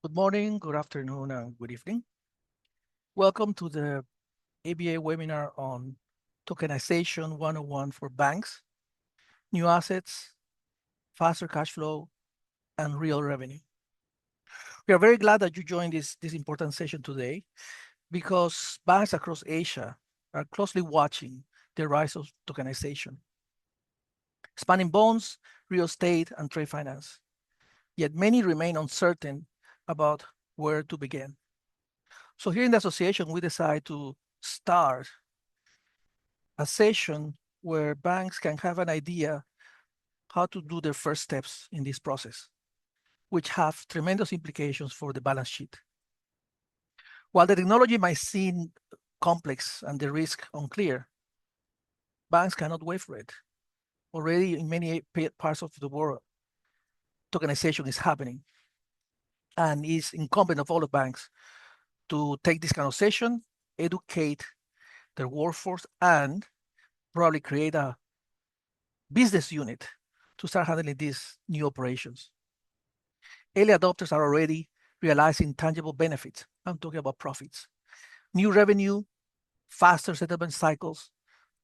Good morning, good afternoon, and good evening. Welcome to the ABA webinar on Tokenization 101 for banks, new assets, faster cash flow, and real revenue. We are very glad that you joined this important session today because banks across Asia are closely watching the rise of tokenization, spanning bonds, real estate, and trade finance. Yet many remain uncertain about where to begin. So here in the association, we decide to start a session where banks can have an idea how to do their first steps in this process, which have tremendous implications for the balance sheet. While the technology might seem complex and the risk unclear, banks cannot wait for it. Already in many parts of the world, tokenization is happening, and it's incumbent of all the banks to take this kind of session, educate their workforce, and probably create a business unit to start handling these new operations. Early adopters are already realizing tangible benefits. I'm talking about profits, new revenue, faster settlement cycles,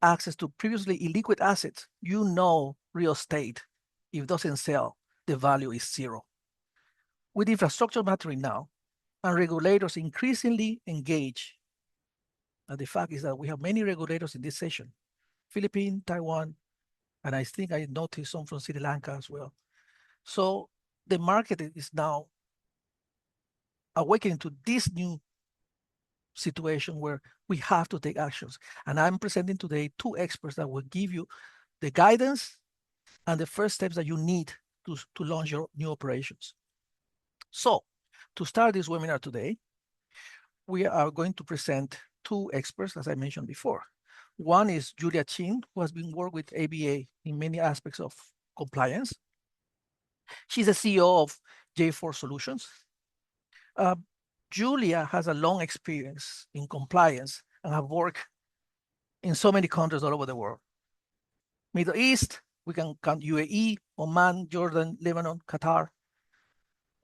access to previously illiquid assets. You know, real estate, if it doesn't sell, the value is zero. With infrastructure mattering now, and regulators increasingly engage, and the fact is that we have many regulators in this session, Philippines, Taiwan, and I think I noticed some from Sri Lanka as well. So the market is now awakening to this new situation where we have to take actions. And I'm presenting today two experts that will give you the guidance and the first steps that you need to launch your new operations. So to start this webinar today, we are going to present two experts, as I mentioned before. One is Julia Chin, who has been working with ABA in many aspects of compliance. She's the CEO of J4 Solutions. Julia has a long experience in compliance and have worked in so many countries all over the world. Middle East, we can count UAE, Oman, Jordan, Lebanon, Qatar,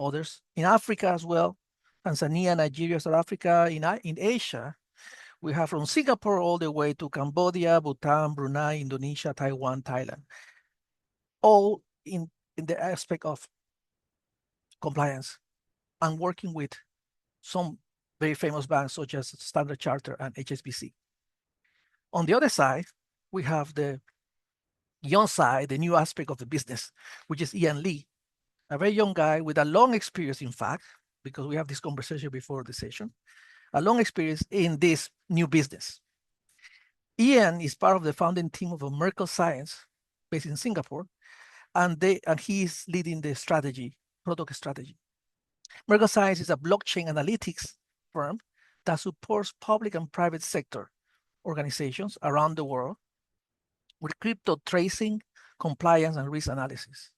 others. In Africa as well, Tanzania, Nigeria, South Africa. In Asia, we have from Singapore all the way to Cambodia, Bhutan, Brunei, Indonesia, Taiwan, Thailand, all in the aspect of compliance and working with some very famous banks such as Standard Chartered and HSBC. On the other side, we have the young side, the new aspect of the business, which is Ian Lee, a very young guy with a long experience, in fact, because we have this conversation before the session, a long experience in this new business. Ian is part of the founding team of a Merkle Science based in Singapore, and he is leading the strategy, product strategy. Merkle Science is a blockchain analytics firm that supports public and private sector organizations around the world with crypto tracing, compliance, and risk analysis.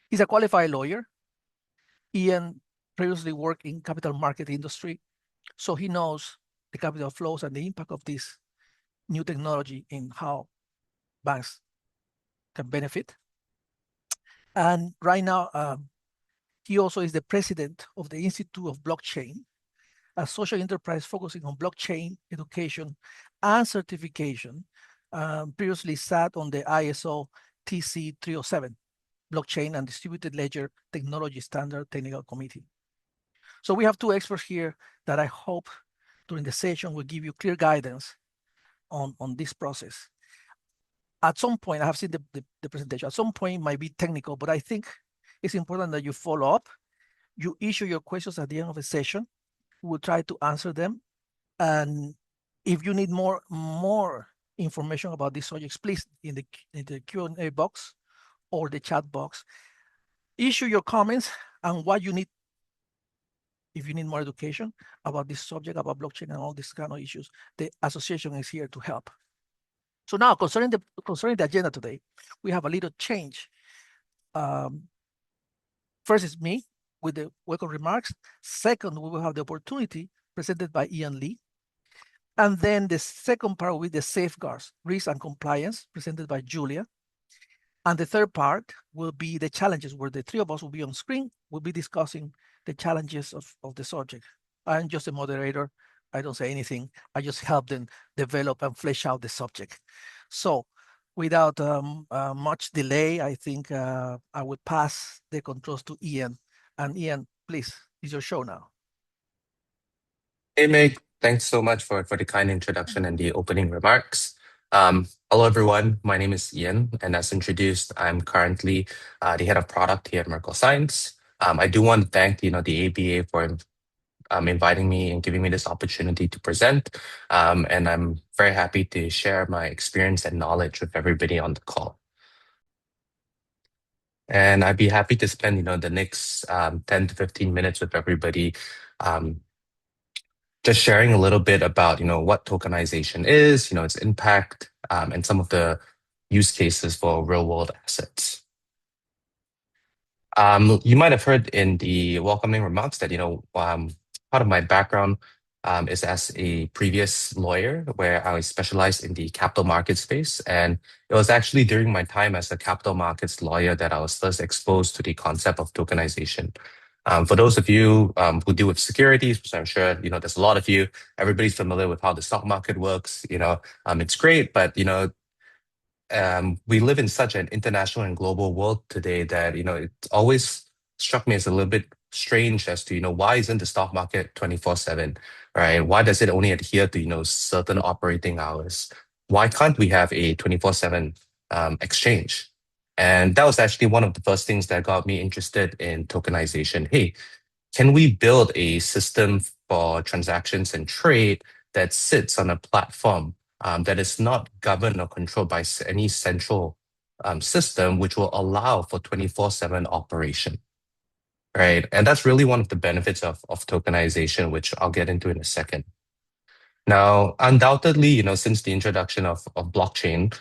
He's a qualified lawyer. Ian previously worked in capital market industry, so he knows the capital flows and the impact of this new technology in how banks can benefit. And right now, he also is the president of the Institute of Blockchain, a social enterprise focusing on blockchain education and certification. Previously sat on the ISO TC 307, Blockchain and Distributed Ledger Technology Standard Technical Committee. So we have two experts here that I hope during the session will give you clear guidance on this process. At some point, I have seen the presentation, at some point it might be technical, but I think it's important that you follow up. You issue your questions at the end of the session. We'll try to answer them. And if you need more information about these subjects, please in the Q&A box or the chat box, issue your comments and what you need. If you need more education about this subject, about blockchain and all these kind of issues, the association is here to help. So now, concerning the agenda today, we have a little change. First is me with the welcome remarks. Second, we will have the opportunity presented by Ian Lee. And then the second part will be the safeguards, risk and compliance, presented by Julia. And the third part will be the challenges, where the three of us will be on screen. We'll be discussing the challenges of the subject. I'm just a moderator. I don't say anything. I just help them develop and flesh out the subject. So without much delay, I think I would pass the controls to Ian. And Ian, please, it's your show now. Hey, Mig. Thanks so much for the kind introduction and the opening remarks. Hello, everyone. My name is Ian, and as introduced, I'm currently the head of product here at Merkle Science. I do want to thank the ABA for inviting me and giving me this opportunity to present. And I'm very happy to share my experience and knowledge with everybody on the call. And I'd be happy to spend the next 10 to 15 minutes with everybody, um, just sharing a little bit about what tokenization is, its impact, and some of the use cases for real world assets. You might have heard in the welcoming remarks that part of my background is as a previous lawyer where I specialized in the capital market space, and it was actually during my time as a capital markets lawyer that I was first exposed to the concept of tokenization. For those of you who deal with securities, which I'm sure there's a lot of you, everybody's familiar with how the stock market works. It's great, but we live in such an international and global world today that it's always struck me as a little bit strange as to why isn't the stock market 24/7, right? Why does it only adhere to certain operating hours? Why can't we have a 24/7 exchange? And that was actually one of the first things that got me interested in tokenization. Hey, can we build a system for transactions and trade that sits on a platform that is not governed or controlled by any central system, which will allow for 24/7 operation, right? And that's really one of the benefits of tokenization, which I'll get into in a second. Now, undoubtedly, since the introduction of blockchain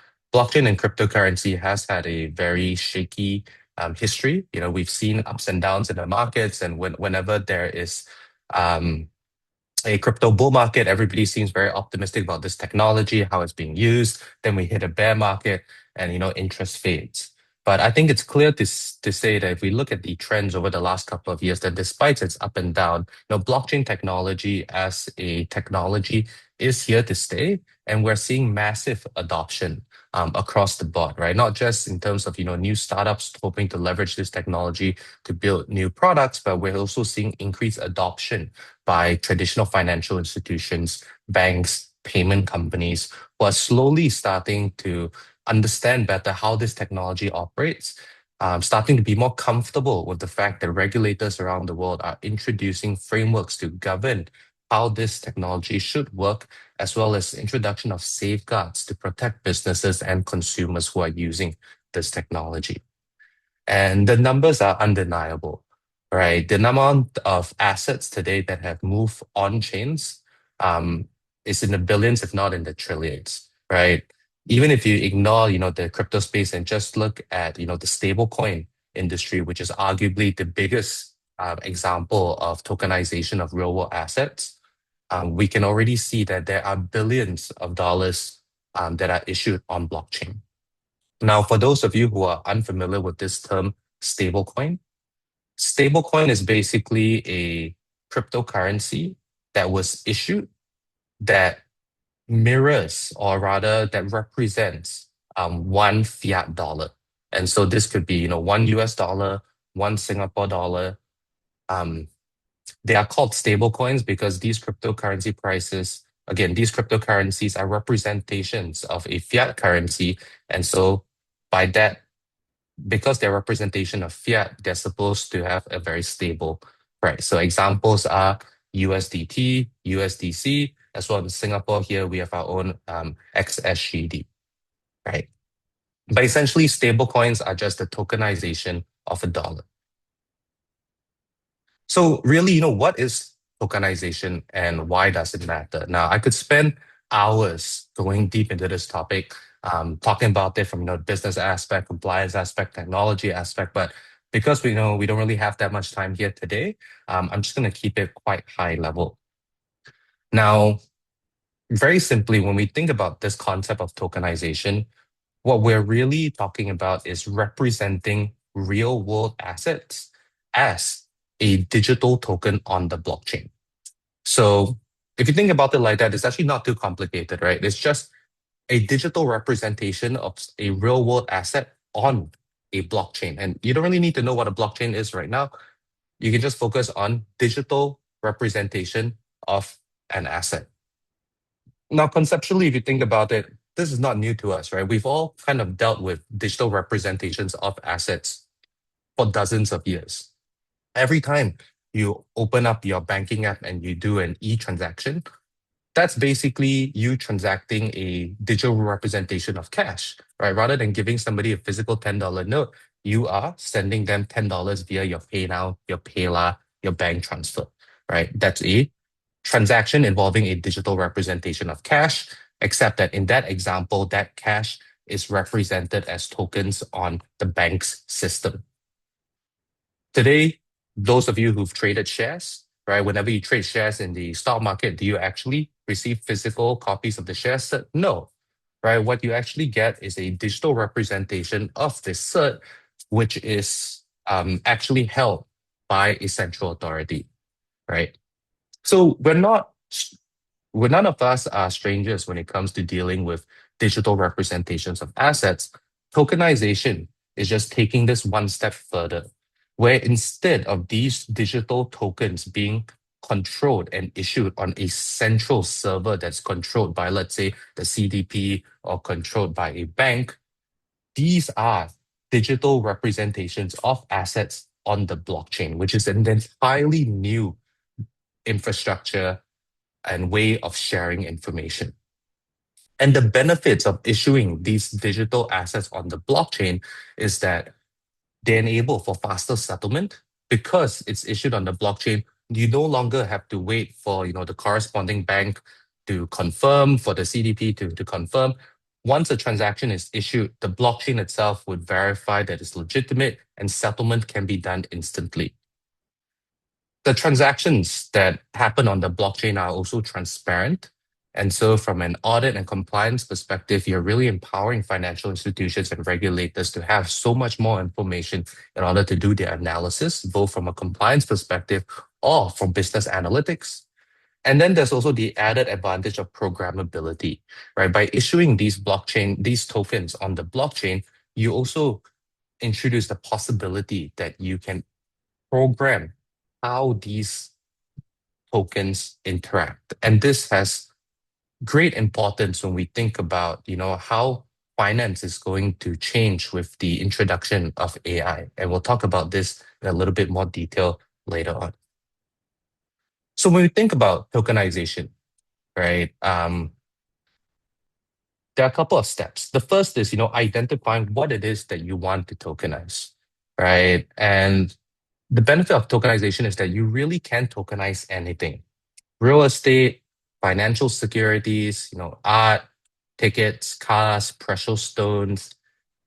and cryptocurrency has had a very shaky history. We've seen ups and downs in the markets, and whenever there is um, a crypto bull market, everybody seems very optimistic about this technology, how it's being used. Then we hit a bear market and, interest fades. But I think it's clear to say that if we look at the trends over the last couple of years, that despite its up and down, blockchain technology as a technology is here to stay. And we're seeing massive adoption across the board, right? Not just in terms of, new startups hoping to leverage this technology to build new products, but we're also seeing increased adoption by traditional financial institutions, banks, payment companies who are slowly starting to understand better how this technology operates, starting to be more comfortable with the fact that regulators around the world are introducing frameworks to govern how this technology should work, as well as introduction of safeguards to protect businesses and consumers who are using this technology. And the numbers are undeniable, right? The amount of assets today that have moved on chains is in the billions, if not in the trillions, right? Even if you ignore, the crypto space and just look at, the stablecoin industry, which is arguably the biggest example of tokenization of real world assets, we can already see that there are billions of dollars that are issued on blockchain. Now, for those of you who are unfamiliar with this term, stablecoin, stablecoin is basically a cryptocurrency that was issued that mirrors, or rather that represents one fiat dollar. And so this could be, one US dollar, one Singapore dollar. They are called stablecoins because these cryptocurrency prices, again, these cryptocurrencies are representations of a fiat currency. And so by that, because they're representation of fiat, they're supposed to have a very stable price. So examples are USDT, USDC, as well as in Singapore here, we have our own XSGD, right? But essentially, stable coins are just the tokenization of a dollar. So really, what is tokenization and why does it matter? Now, I could spend hours going deep into this topic, talking about it from business aspect, compliance aspect, technology aspect, but because we know we don't really have that much time here today, I'm just going to keep it quite high level. Now, very simply, when we think about this concept of tokenization, what we're really talking about is representing real world assets as a digital token on the blockchain. So if you think about it like that, it's actually not too complicated, right? It's just a digital representation of a real world asset on a blockchain. And you don't really need to know what a blockchain is right now. You can just focus on digital representation of an asset. Now, conceptually, if you think about it, this is not new to us, right? We've all kind of dealt with digital representations of assets for dozens of years. Every time you open up your banking app and you do an e-transaction, that's basically you transacting a digital representation of cash, right? Rather than giving somebody a physical $10 note, you are sending them $10 via your PayNow, your Payla, your bank transfer, right? That's a transaction involving a digital representation of cash, except that in that example, that cash is represented as tokens on the bank's system. Today, those of you who've traded shares, right? Whenever you trade shares in the stock market, do you actually receive physical copies of the shares? No, right? What you actually get is a digital representation of this cert, which is actually held by a central authority, right? So none of us are strangers when it comes to dealing with digital representations of assets. Tokenization is just taking this one step further, where instead of these digital tokens being controlled and issued on a central server that's controlled by, let's say, the CDP or controlled by a bank, these are digital representations of assets on the blockchain, which is an entirely new infrastructure and way of sharing information. And the benefits of issuing these digital assets on the blockchain is that they enable for faster settlement because it's issued on the blockchain. You no longer have to wait for the corresponding bank to confirm, for the CDP to confirm. Once a transaction is issued, the blockchain itself would verify that it's legitimate and settlement can be done instantly. The transactions that happen on the blockchain are also transparent. And so, from an audit and compliance perspective, you're really empowering financial institutions and regulators to have so much more information in order to do their analysis, both from a compliance perspective or from business analytics. And then there's also the added advantage of programmability, right? By issuing these tokens on the blockchain, you also introduce the possibility that you can program how these tokens interact. And this has great importance when we think about, how finance is going to change with the introduction of AI. And we'll talk about this in a little bit more detail later on. So when we think about tokenization, right, there are a couple of steps. The first is, identifying what it is that you want to tokenize, right? And the benefit of tokenization is that you really can tokenize anything. Real estate, financial securities, art, tickets, cars, precious stones,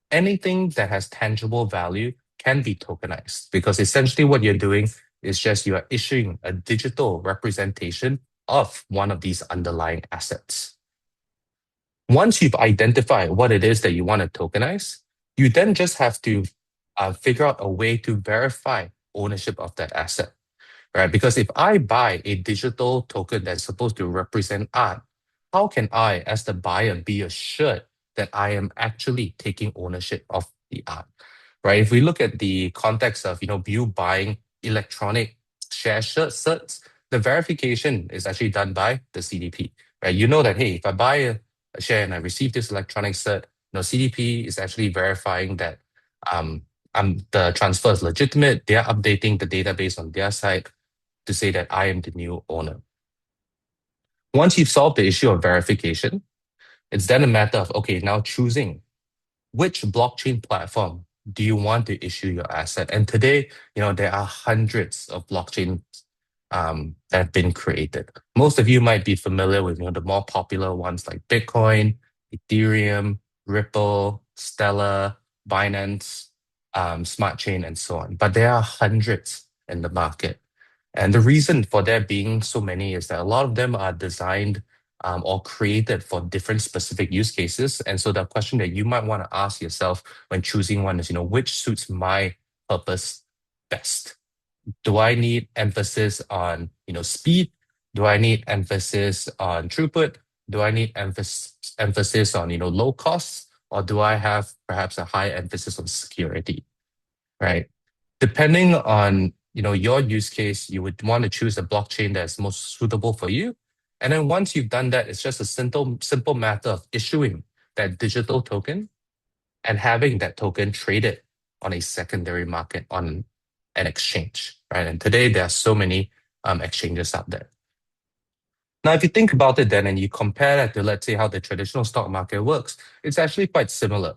anything that has tangible value can be tokenized because essentially what you're doing is just you are issuing a digital representation of one of these underlying assets. Once you've identified what it is that you want to tokenize, you then just have to figure out a way to verify ownership of that asset, right? Because if I buy a digital token that's supposed to represent art, how can I, as the buyer, be assured that I am actually taking ownership of the art, right? If we look at the context of, you buying electronic share certs, the verification is actually done by the CDP, right? You know that, hey, if I buy a share and I receive this electronic cert, CDP is actually verifying that the transfer is legitimate. They are updating the database on their side to say that I am the new owner. Once you've solved the issue of verification, it's then a matter of, okay, now choosing which blockchain platform do you want to issue your asset. And today, there are hundreds of blockchains that have been created. Most of you might be familiar with the more popular ones like Bitcoin, Ethereum, Ripple, Stellar, Binance, Smart Chain, and so on. But there are hundreds in the market. And the reason for there being so many is that a lot of them are designed or created for different specific use cases. And so the question that you might want to ask yourself when choosing one is, which suits my purpose best? Do I need emphasis on, speed? Do I need emphasis on throughput? Do I need emphasis on, low costs? Or do I have perhaps a high emphasis on security, right? Depending on, your use case, you would want to choose a blockchain that's most suitable for you. And then once you've done that, it's just a simple matter of issuing that digital token and having that token traded on a secondary market on an exchange, right? And today there are so many exchanges out there. Now, if you think about it then and you compare that to, let's say, how the traditional stock market works, it's actually quite similar,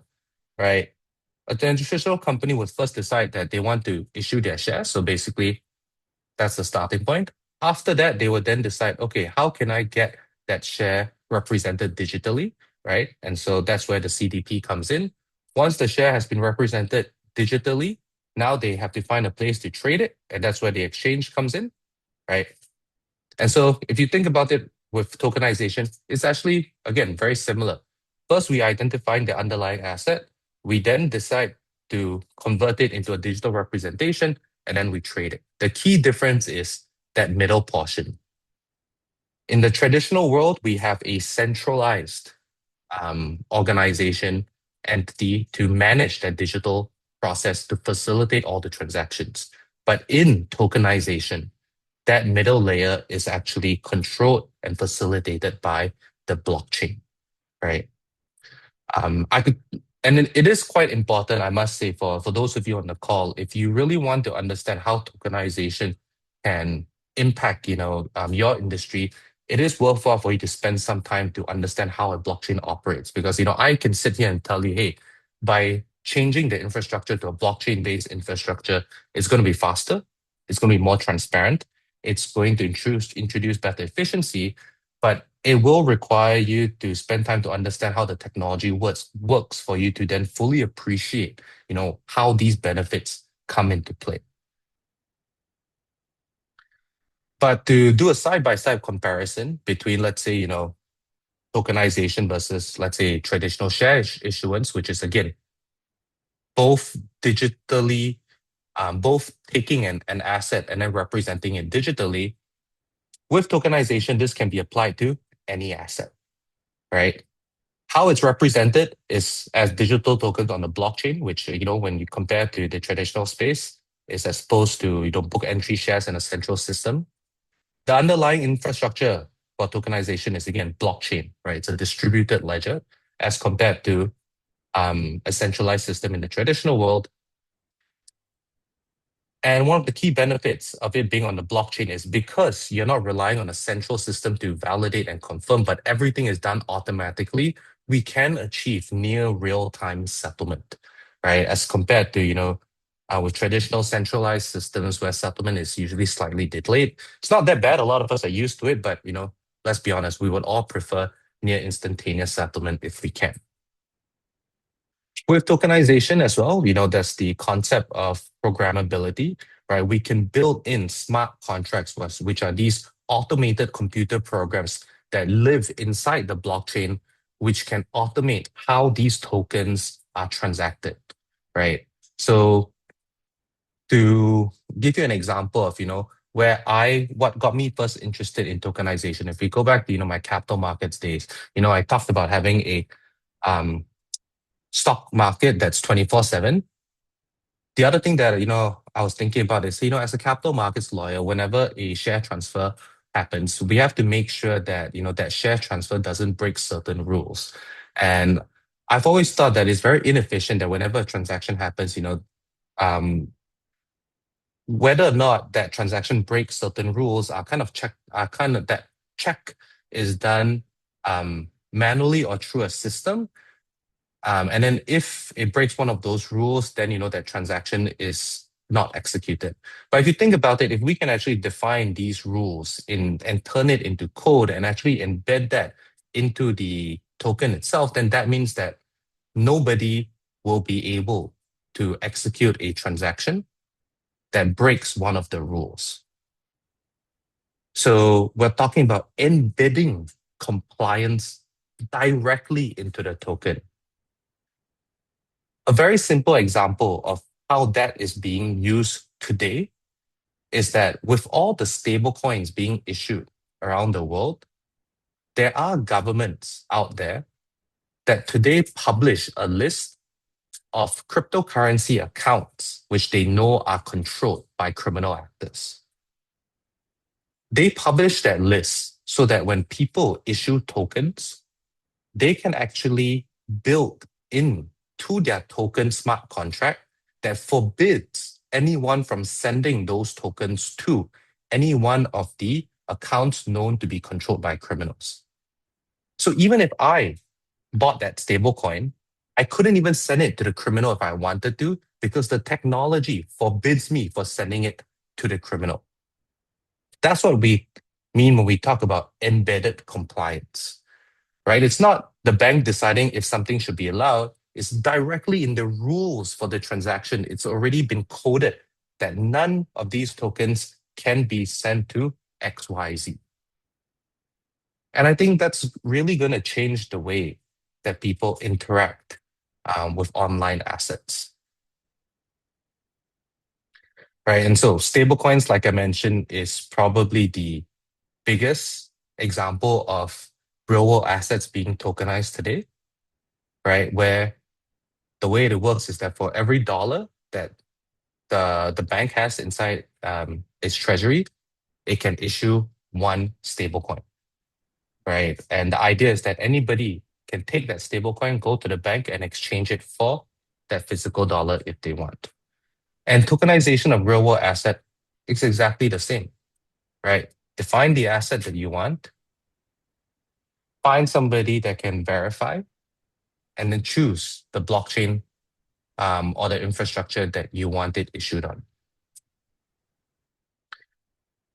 right? A traditional company would first decide that they want to issue their shares. So basically, that's the starting point. After that, they would then decide, okay, how can I get that share represented digitally, right? And so that's where the CDP comes in. Once the share has been represented digitally, now they have to find a place to trade it, and that's where the exchange comes in, right? And so if you think about it with tokenization, it's actually, again, very similar. First, we identify the underlying asset. We then decide to convert it into a digital representation, and then we trade it. The key difference is that middle portion. In the traditional world, we have a centralized organization entity to manage that digital process to facilitate all the transactions. But in tokenization, that middle layer is actually controlled and facilitated by the blockchain, right? And it is quite important, I must say, for those of you on the call, if you really want to understand how tokenization can impact, your industry, it is worthwhile for you to spend some time to understand how a blockchain operates. Because, I can sit here and tell you, hey, by changing the infrastructure to a blockchain-based infrastructure, it's going to be faster, it's going to be more transparent, it's going to introduce better efficiency, but it will require you to spend time to understand how the technology works for you to then fully appreciate, how these benefits come into play. But to do a side-by-side comparison between, let's say, tokenization versus, let's say, traditional share issuance, which is again, both digitally, both taking an asset and then representing it digitally. With tokenization, this can be applied to any asset, right? How it's represented is as digital tokens on the blockchain, which, when you compare to the traditional space, is as opposed to, book entry shares in a central system. The underlying infrastructure for tokenization is, again, blockchain, right? It's a distributed ledger as compared to a centralized system in the traditional world. And one of the key benefits of it being on the blockchain is because you're not relying on a central system to validate and confirm, but everything is done automatically, we can achieve near real-time settlement, right? As compared to, with traditional centralized systems where settlement is usually slightly delayed. It's not that bad. A lot of us are used to it, but, let's be honest, we would all prefer near instantaneous settlement if we can. With tokenization as well, there's the concept of programmability, right? We can build in smart contracts, which are these automated computer programs that live inside the blockchain, which can automate how these tokens are transacted, right? So to give you an example of, what got me first interested in tokenization, if we go back to, my capital markets days, I talked about having a stock market that's 24/7. The other thing that, I was thinking about is, as a capital markets lawyer, whenever a share transfer happens, we have to make sure that, that share transfer doesn't break certain rules. And I've always thought that it's very inefficient that whenever a transaction happens, whether or not that transaction breaks certain rules that check is done manually or through a system. And then if it breaks one of those rules, then that transaction is not executed. But if you think about it, if we can actually define these rules and turn it into code and actually embed that into the token itself, then that means that nobody will be able to execute a transaction that breaks one of the rules. So we're talking about embedding compliance directly into the token. A very simple example of how that is being used today is that with all the stable coins being issued around the world, there are governments out there that today publish a list of cryptocurrency accounts which they know are controlled by criminal actors. They publish that list so that when people issue tokens, they can actually build into their token smart contract that forbids anyone from sending those tokens to any one of the accounts known to be controlled by criminals. So even if I bought that stablecoin, I couldn't even send it to the criminal if I wanted to, because the technology forbids me for sending it to the criminal. That's what we mean when we talk about embedded compliance, right? It's not the bank deciding if something should be allowed. It's directly in the rules for the transaction. It's already been coded that none of these tokens can be sent to XYZ. And I think that's really going to change the way that people interact with online assets, right? And so stablecoins, like I mentioned, is probably the biggest example of real world assets being tokenized today, right? Where the way it works is that for every dollar that the bank has inside its treasury, it can issue one stablecoin, right? And the idea is that anybody can take that stablecoin, go to the bank, and exchange it for that physical dollar if they want. And tokenization of real world asset is exactly the same, right? Define the asset that you want, find somebody that can verify, and then choose the blockchain or the infrastructure that you want it issued on.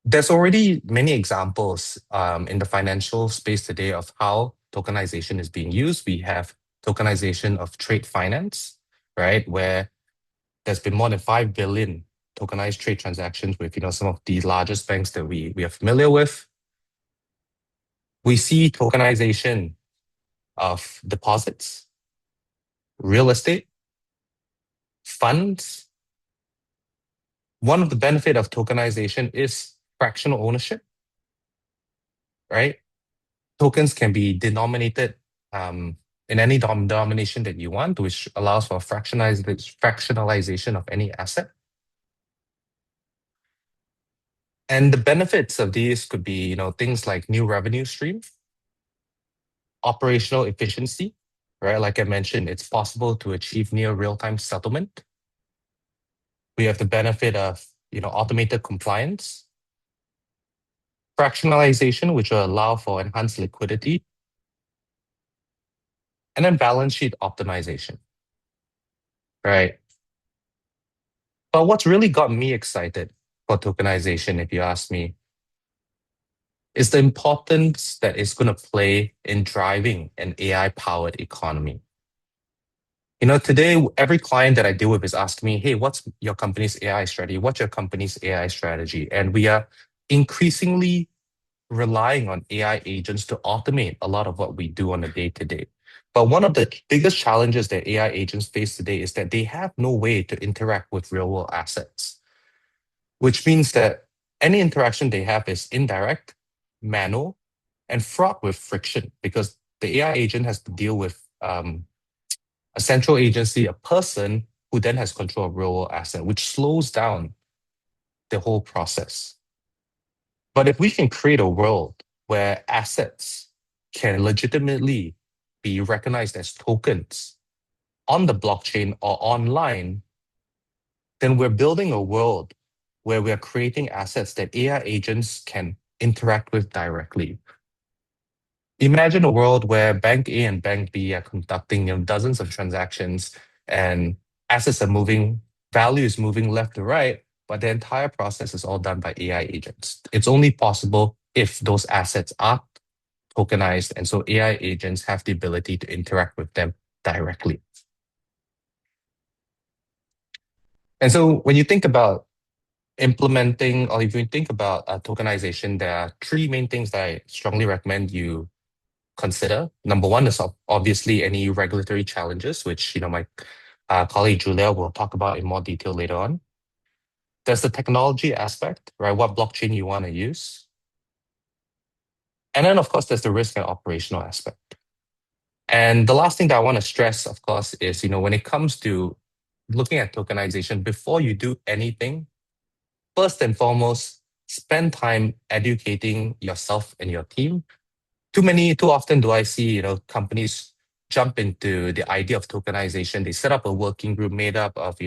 There's already many examples in the financial space today of how tokenization is being used. We have tokenization of trade finance, right? Where there's been more than 5 billion tokenized trade transactions with some of the largest banks that we are familiar with. We see tokenization of deposits, real estate, funds. One of the benefit of tokenization is fractional ownership, right? Tokens can be denominated in any denomination that you want, which allows for fractionalization of any asset. And the benefits of these could be, things like new revenue stream, operational efficiency, right? Like I mentioned, it's possible to achieve near real-time settlement. We have the benefit of, automated compliance, fractionalization, which will allow for enhanced liquidity, and then balance sheet optimization, right? But what's really got me excited for tokenization, if you ask me, is the importance that it's going to play in driving an AI-powered economy. Today, every client that I deal with is asking me, hey, what's your company's AI strategy? What's your company's AI strategy? And we are increasingly relying on AI agents to automate a lot of what we do on a day-to-day. But one of the biggest challenges that AI agents face today is that they have no way to interact with real-world assets, which means that any interaction they have is indirect, manual, and fraught with friction, because the AI agent has to deal with a central agency, a person who then has control of real-world asset, which slows down the whole process. But if we can create a world where assets can legitimately be recognized as tokens on the blockchain or online, then we're building a world where we're creating assets that AI agents can interact with directly. Imagine a world where Bank A and Bank B are conducting dozens of transactions, and assets are moving, value is moving left to right, but the entire process is all done by AI agents. It's only possible if those assets are tokenized, and so AI agents have the ability to interact with them directly. And so when you think about implementing, or if you think about tokenization, there are three main things that I strongly recommend you consider. Number one is obviously any regulatory challenges, which my colleague Julia will talk about in more detail later on. There's the technology aspect, right? What blockchain you want to use. And then, of course, there's the risk and operational aspect. And the last thing that I want to stress, of course, is, when it comes to looking at tokenization, before you do anything, first and foremost, spend time educating yourself and your team. Too often do I see, companies jump into the idea of tokenization. They set up a working group made up of,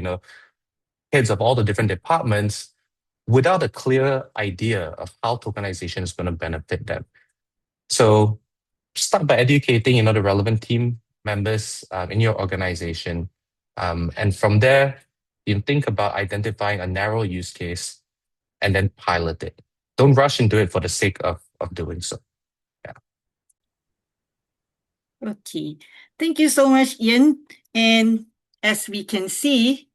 heads of all the different departments without a clear idea of how tokenization is going to benefit them. So start by educating, the relevant team members in your organization. And from there, you think about identifying a narrow use case and then pilot it. Don't rush into it for the sake of doing so. Yeah. Okay. Thank you so much, Ian. And as we can see,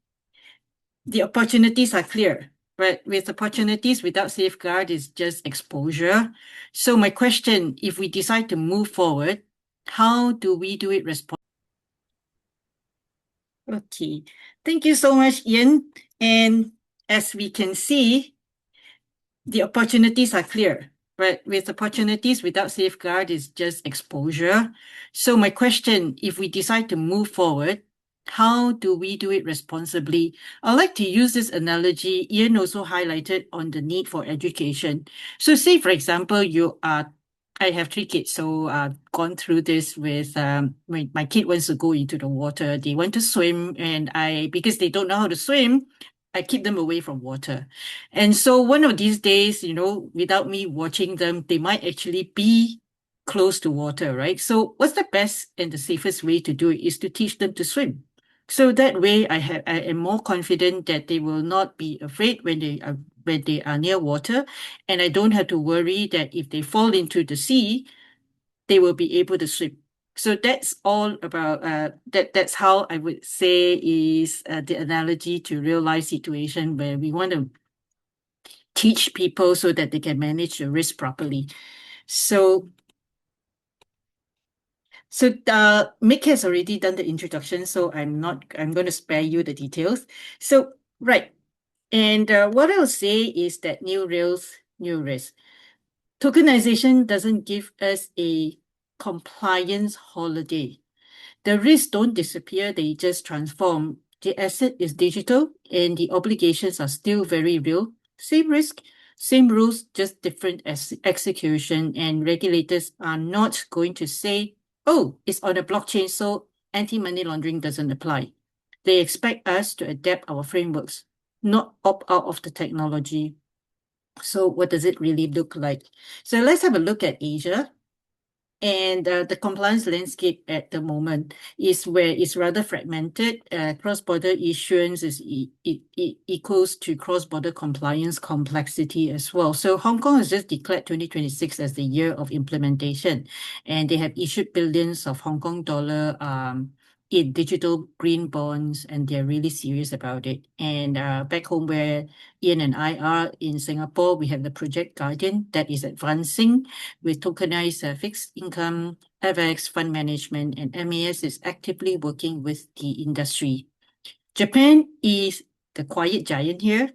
the opportunities are clear. But with opportunities without safeguard is just exposure. So my question, if we decide to move forward, how do we do it responsibly? Okay. Thank you so much, Ian. And as we can see, the opportunities are clear. But with opportunities without safeguard is just exposure. So my question, if we decide to move forward, how do we do it responsibly? I'd like to use this analogy. Ian also highlighted on the need for education. So say, for example, I have 3 kids, so I've gone through this with when my kid wants to go into the water, they want to swim, and because they don't know how to swim, I keep them away from water. And so one of these days, without me watching them, they might actually be close to water, right? So what's the best and the safest way to do it is to teach them to swim. So that way I am more confident that they will not be afraid when they are near water, and I don't have to worry that if they fall into the sea, they will be able to swim. So that's all about that's how I would say is the analogy to real life situation where we want to teach people so that they can manage the risk properly. So Mick has already done the introduction, so I'm going to spare you the details. So, right. And what I'll say is that new rails, new risk. Tokenization doesn't give us a compliance holiday. The risks don't disappear, they just transform. The asset is digital and the obligations are still very real. Same risk, same rules, just different execution, and regulators are not going to say, oh, it's on a blockchain, so anti-money laundering doesn't apply. They expect us to adapt our frameworks, not opt out of the technology. So what does it really look like? So let's have a look at Asia. And the compliance landscape at the moment is where it's rather fragmented. Cross-border issuance is it equals to cross-border compliance complexity as well. So Hong Kong has just declared 2026 as the year of implementation, and they have issued billions of Hong Kong dollar in digital green bonds, and they're really serious about it. And back home where Ian and I are in Singapore, we have the Project Guardian that is advancing with tokenized fixed income, FX, fund management, and MAS is actively working with the industry. Japan is the quiet giant here.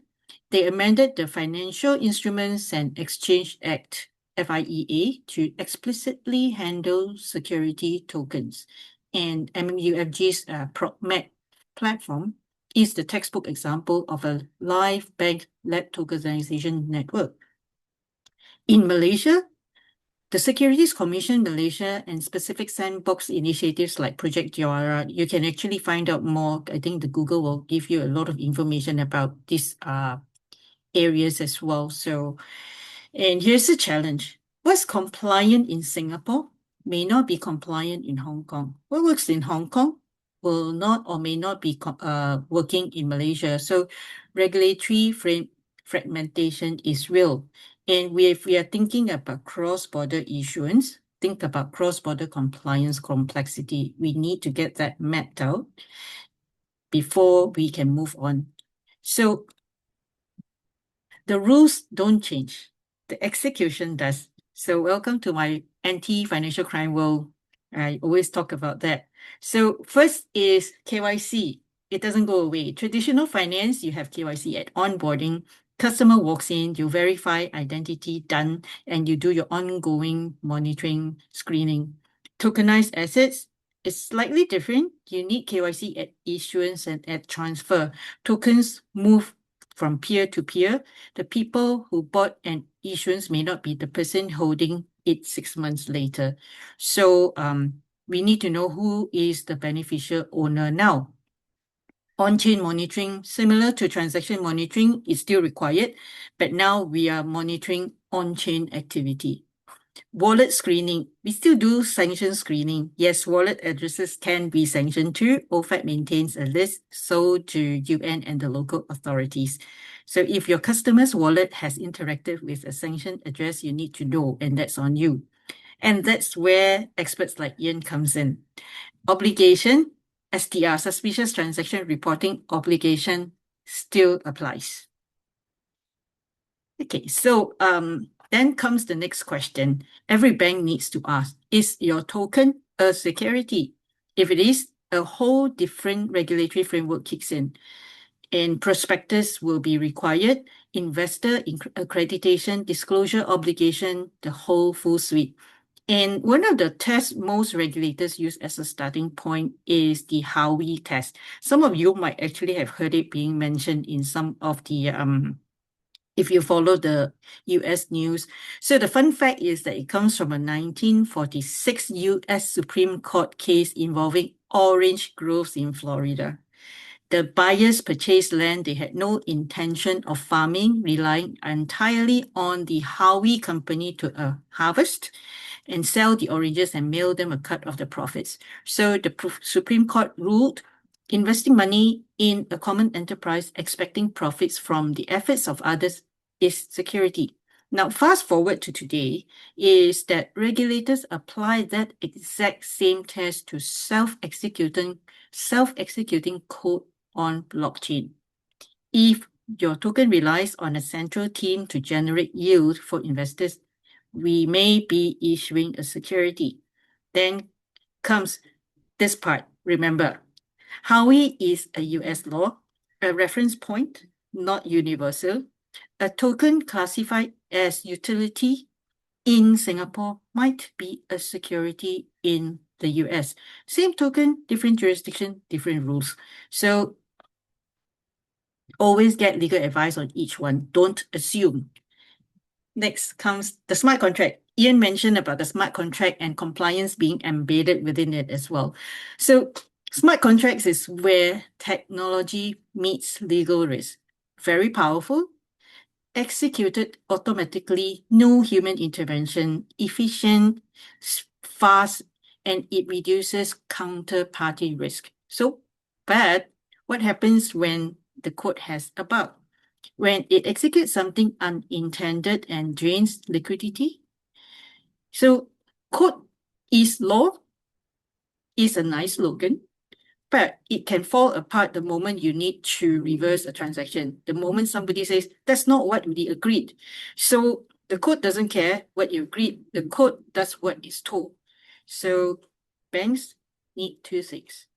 They amended the Financial Instruments and Exchange Act, FIEA, to explicitly handle security tokens. And MUFG's PropMed platform is the textbook example of a live bank-led tokenization network. In Malaysia, the Securities Commission Malaysia and specific sandbox initiatives like Project Juara, you can actually find out more. I think the Google will give you a lot of information about these areas as well. So, and here's the challenge. What's compliant in Singapore may not be compliant in Hong Kong. What works in Hong Kong will not or may not be working in Malaysia. So regulatory fragmentation is real. And if we are thinking about cross-border issuance, think about cross-border compliance complexity. We need to get that mapped out before we can move on. So the rules don't change. The execution does. So welcome to my anti-financial crime world. I always talk about that. So first is KYC. it doesn't go away. Traditional finance, you have KYC at onboarding. Customer walks in, you verify identity, done, and you do your ongoing monitoring, screening. Tokenized assets is slightly different. You need KYC at issuance and at transfer. Tokens move from peer to peer. The people who bought an issuance may not be the person holding it 6 months later. So we need to know who is the beneficial owner now. On-chain monitoring, similar to transaction monitoring, is still required, but now we are monitoring on-chain activity. Wallet screening, we still do sanction screening. Yes, wallet addresses can be sanctioned too. OFAC maintains a list, so do UN and the local authorities. So if your customer's wallet has interacted with a sanctioned address, you need to know, and that's on you. And that's where experts like Ian comes in. Obligation, STR, suspicious transaction reporting obligation, still applies. Okay, so then comes the next question. Every bank needs to ask, is your token a security? If it is, a whole different regulatory framework kicks in. And prospectus will be required, investor accreditation, disclosure obligation, the whole full suite. And one of the tests most regulators use as a starting point is the Howey test. Some of you might actually have heard it being mentioned in some of the, if you follow the US news. So the fun fact is that it comes from a 1946 US Supreme Court case involving orange groves in Florida. The buyers purchased land they had no intention of farming, relying entirely on the Howey company to harvest and sell the oranges and mail them a cut of the profits. So the Supreme Court ruled investing money in a common enterprise, expecting profits from the efforts of others, is security. Now, fast forward to today, is that regulators apply that exact same test to self-executing code on blockchain. If your token relies on a central team to generate yield for investors, we may be issuing a security. Then comes this part. Remember, Howey is a US law, a reference point, not universal. A token classified as utility in Singapore might be a security in the US. Same token, different jurisdiction, different rules. So always get legal advice on each one. Don't assume. Next comes the smart contract. Ian mentioned about the smart contract and compliance being embedded within it as well. So smart contracts is where technology meets legal risk. Very powerful, executed automatically, no human intervention, efficient, fast, and it reduces counterparty risk. So, but what happens when the code has a bug? When it executes something unintended and drains liquidity? So, code is law is a nice slogan, but it can fall apart the moment you need to reverse a transaction. The moment somebody says, that's not what we agreed. So the code doesn't care what you agreed. The code does what is told. So banks need two things.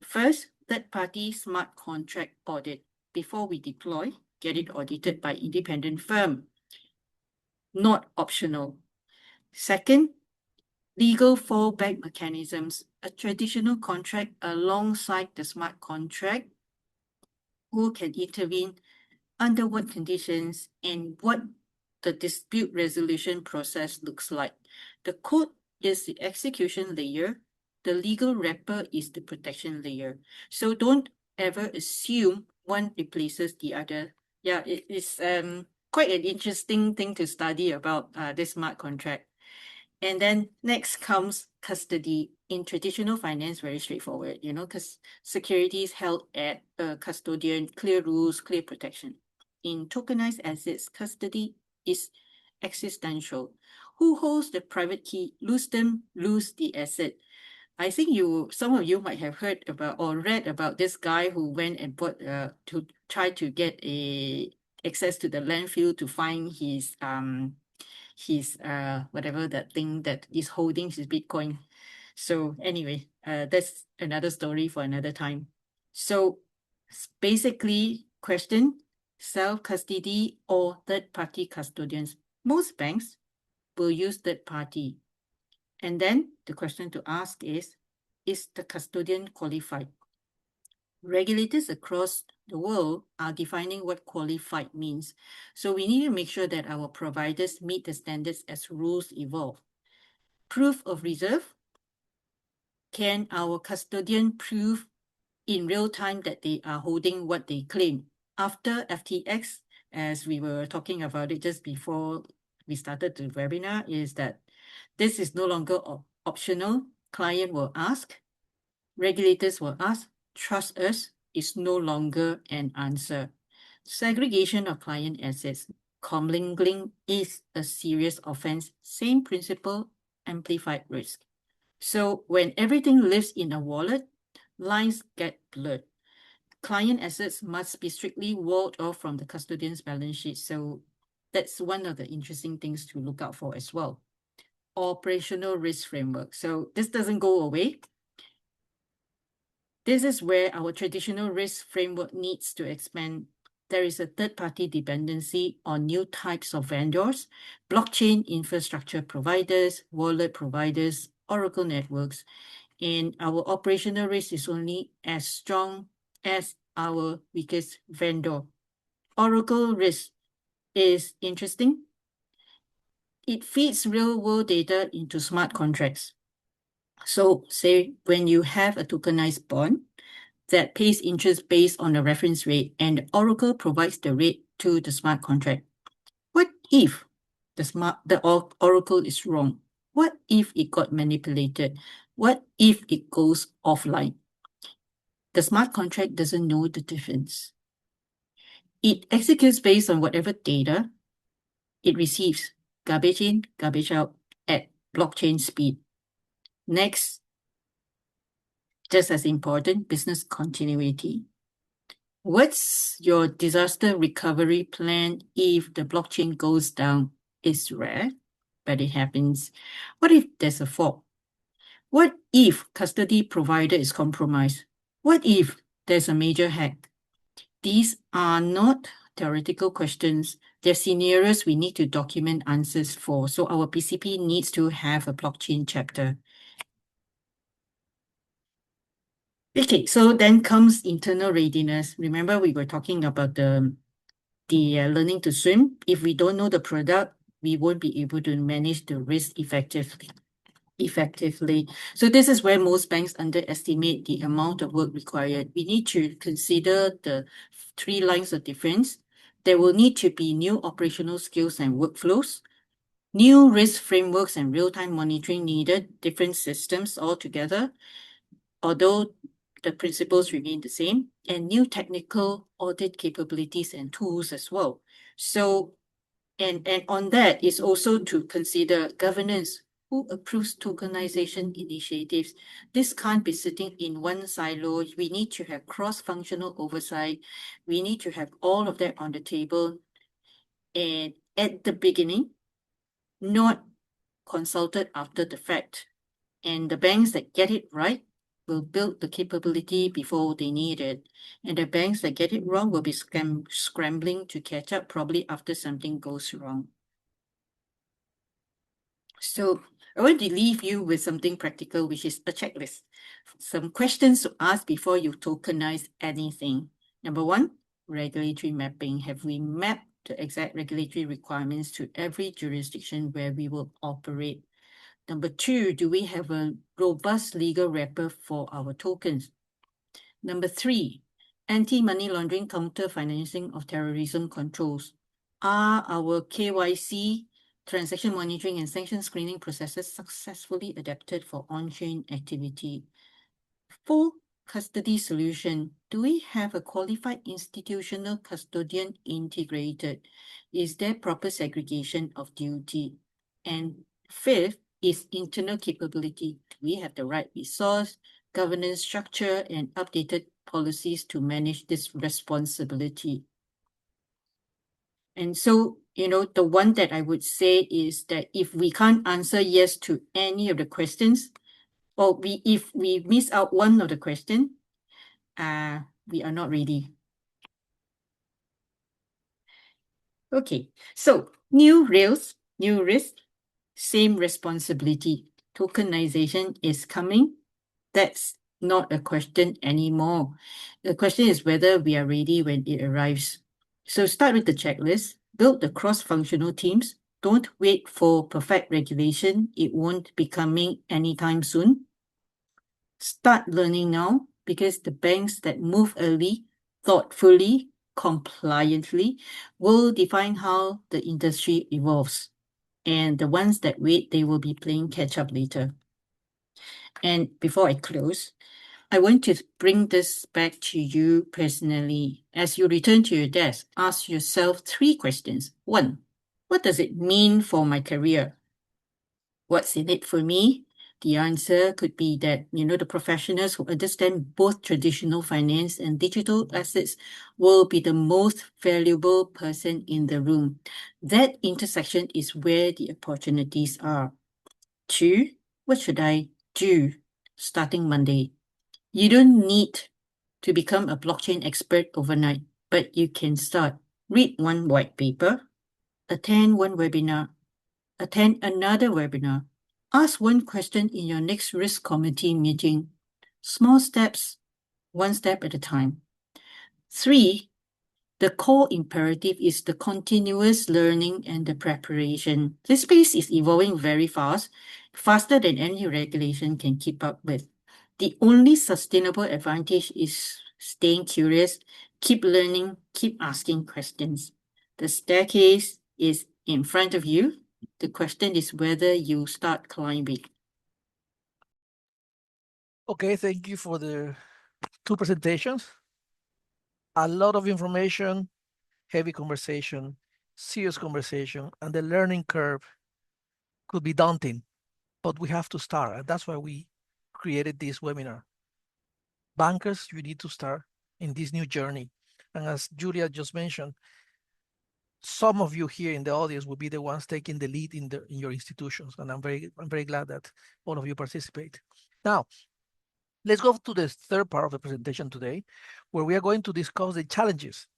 First, third-party smart contract audit. Before we deploy, get it audited by independent firm. Not optional. Second, legal fallback mechanisms, a traditional contract alongside the smart contract, who can intervene, under what conditions, and what the dispute resolution process looks like. The code is the execution layer, the legal wrapper is the protection layer. So don't ever assume one replaces the other. Yeah, it is quite an interesting thing to study about this smart contract. And then next comes custody. In traditional finance, very straightforward, because securities held at a custodian, clear rules, clear protection. In tokenized assets, custody is existential. Who holds the private key? Lose them, lose the asset. I think some of you might have heard about or read about this guy who went and bought to try to get access to the landfill to find his whatever that thing that is holding his Bitcoin. So anyway, that's another story for another time. So basically, question, self-custody or third-party custodians. Most banks will use third-party. And then the question to ask is the custodian qualified? Regulators across the world are defining what qualified means. So we need to make sure that our providers meet the standards as rules evolve. Proof of reserve. Can our custodian prove in real time that they are holding what they claim? After FTX, as we were talking about it just before we started the webinar, is that this is no longer optional. Client will ask, regulators will ask, trust us is no longer an answer. Segregation of client assets. Commingling is a serious offense. Same principle, amplified risk. So when everything lives in a wallet, lines get blurred. Client assets must be strictly walled off from the custodian's balance sheet. So that's one of the interesting things to look out for as well. Operational risk framework. So this doesn't go away. This is where our traditional risk framework needs to expand. There is a third-party dependency on new types of vendors, blockchain infrastructure providers, wallet providers, Oracle networks, and our operational risk is only as strong as our weakest vendor. Oracle risk is interesting. It feeds real-world data into smart contracts. So say when you have a tokenized bond that pays interest based on a reference rate and Oracle provides the rate to the smart contract. What if the Oracle is wrong? What if it got manipulated? What if it goes offline? The smart contract doesn't know the difference. It executes based on whatever data it receives, garbage in, garbage out at blockchain speed. Next, just as important, business continuity. What's your disaster recovery plan if the blockchain goes down? It's rare, but it happens. What if there's a fault? What if custody provider is compromised? What if there's a major hack? These are not theoretical questions. They're scenarios we need to document answers for. So our PCP needs to have a blockchain chapter. Okay, so then comes internal readiness. Remember, we were talking about the learning to swim. If we don't know the product, we won't be able to manage the risk effectively. So this is where most banks underestimate the amount of work required. We need to consider the 3 lines of defense. There will need to be new operational skills and workflows, new risk frameworks and real-time monitoring needed, different systems altogether, although the principles remain the same, and new technical audit capabilities and tools as well. So, and on that is also to consider governance. Who approves tokenization initiatives? This can't be sitting in one silo. We need to have cross-functional oversight. We need to have all of that on the table. And at the beginning, not consulted after the fact. And the banks that get it right will build the capability before they need it. And the banks that get it wrong will be scrambling to catch up probably after something goes wrong. So I want to leave you with something practical, which is a checklist. Some questions to ask before you tokenize anything. Number 1, regulatory mapping. Have we mapped the exact regulatory requirements to every jurisdiction where we will operate? Number 2, do we have a robust legal wrapper for our tokens? Number 3, anti-money laundering, counter-financing of terrorism controls. Are our KYC, transaction monitoring, and sanction screening processes successfully adapted for on-chain activity? 4, custody solution. Do we have a qualified institutional custodian integrated? Is there proper segregation of duty? And 5th is internal capability. Do we have the right resource, governance structure, and updated policies to manage this responsibility? And so, the one that I would say is that if we can't answer yes to any of the questions, or if we miss out one of the question, we are not ready. Okay, so new rails, new risk, same responsibility. Tokenization is coming. That's not a question anymore. The question is whether we are ready when it arrives. So start with the checklist, build the cross-functional teams. Don't wait for perfect regulation. It won't be coming anytime soon. Start learning now, because the banks that move early, thoughtfully, compliantly, will define how the industry evolves. And the ones that wait, they will be playing catch up later. And before I close, I want to bring this back to you personally. As you return to your desk, ask yourself 3 questions. 1, what does it mean for my career? What's in it for me? The answer could be that, the professionals who understand both traditional finance and digital assets will be the most valuable person in the room. That intersection is where the opportunities are. 2, what should I do starting Monday? You don't need to become a blockchain expert overnight, but you can start. Read 1 white paper, attend 1 webinar, attend another webinar, ask 1 question in your next risk committee meeting. Small steps, 1 step at a time. 3, the core imperative is the continuous learning and the preparation. This space is evolving very fast, faster than any regulation can keep up with. The only sustainable advantage is staying curious, keep learning, keep asking questions. The staircase is in front of you. The question is whether you start climbing. Okay, thank you for the 2 presentations. A lot of information, heavy conversation, serious conversation, and the learning curve could be daunting, but we have to start. And that's why we created this webinar. Bankers, you need to start in this new journey. And as Julia just mentioned, some of you here in the audience will be the ones taking the lead in your institutions. And I'm very glad that all of you participate. Now, let's go to the 3rd part of the presentation today, where we are going to discuss the challenges.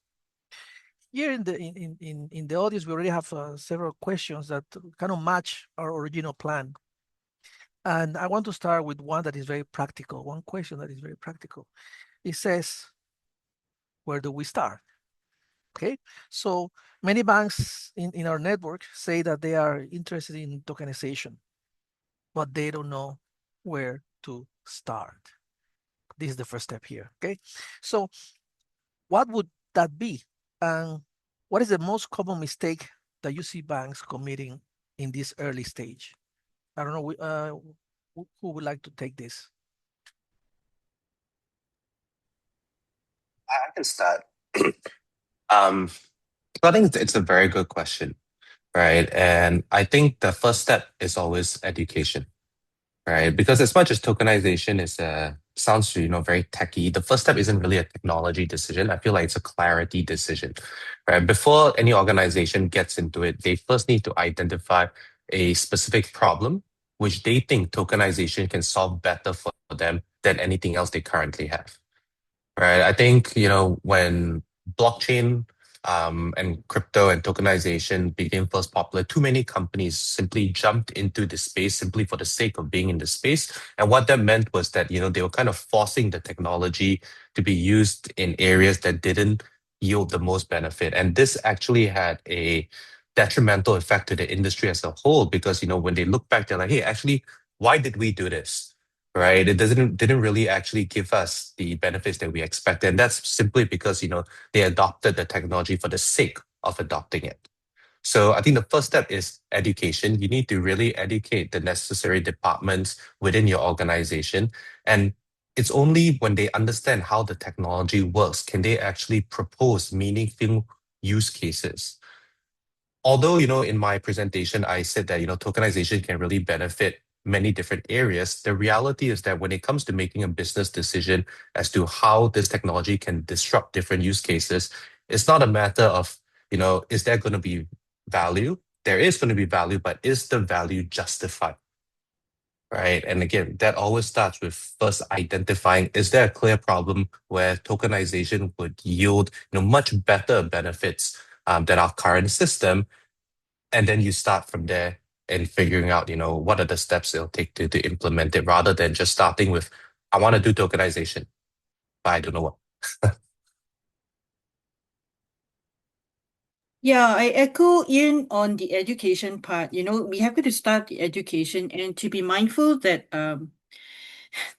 Here in the audience, we already have several questions that kind of match our original plan. And I want to start with one that is very practical, one question that is very practical. It says, where do we start? Okay, so many banks in our network say that they are interested in tokenization, but they don't know where to start. This is the first step here, okay? So what would that be? And what is the most common mistake that you see banks committing in this early stage? I don't know, who would like to take this? I can start. So I think it's a very good question, right? And I think the first step is always education, right? Because as much as tokenization is sounds very techy, the first step isn't really a technology decision. I feel like it's a clarity decision, right? Before any organization gets into it, they first need to identify a specific problem which they think tokenization can solve better for them than anything else they currently have. Right. I think, when blockchain and crypto and tokenization became first popular, too many companies simply jumped into the space simply for the sake of being in the space. And what that meant was that, they were kind of forcing the technology to be used in areas that didn't yield the most benefit. And this actually had a detrimental effect to the industry as a whole, because, when they look back, they're like, hey, actually, why did we do this? Right? It didn't really actually give us the benefits that we expected. And that's simply because, they adopted the technology for the sake of adopting it. So I think the first step is education. You need to really educate the necessary departments within your organization. And it's only when they understand how the technology works can they actually propose meaningful use cases. Although, in my presentation, I said that, tokenization can really benefit many different areas, the reality is that when it comes to making a business decision as to how this technology can disrupt different use cases, it's not a matter of, is there going to be value? There is going to be value, but is the value justified? right? And again, that always starts with first identifying, is there a clear problem where tokenization would yield, much better benefits than our current system? And then you start from there and figuring out, what are the steps it'll take to implement it, rather than just starting with, I want to do tokenization, but I don't know what. Yeah, I echo in on the education part. We have to start the education and to be mindful that